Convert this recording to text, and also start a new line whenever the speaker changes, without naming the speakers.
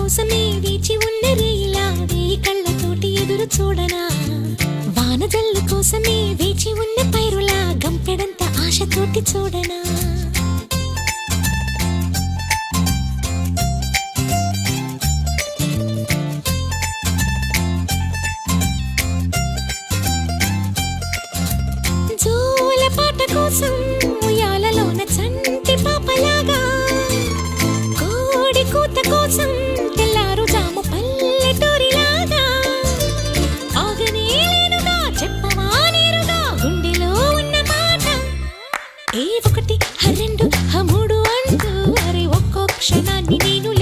కోసమే వేచి ఉన్న రేయిలా వేయి కళ్ళతోటి ఎదురు చూడనా వానజల్లు కోసమే వేచి ఉన్న పైరులా గంపెడంత ఆశతోటి చూడనా జోల పాట కోసం ఉయ్యాలలోన చంటి పాపలాగా కోడి కూత కోసం తెల్లారు జాము పల్లెటూరిలాగా ఆగనే లేనుగా చెప్పవా నేరుగా గుండెలో ఉన్న మాట ఏ ఒకటి రెండు మూడు అంటూ అరే ఒక్కో క్షణాన్ని నేను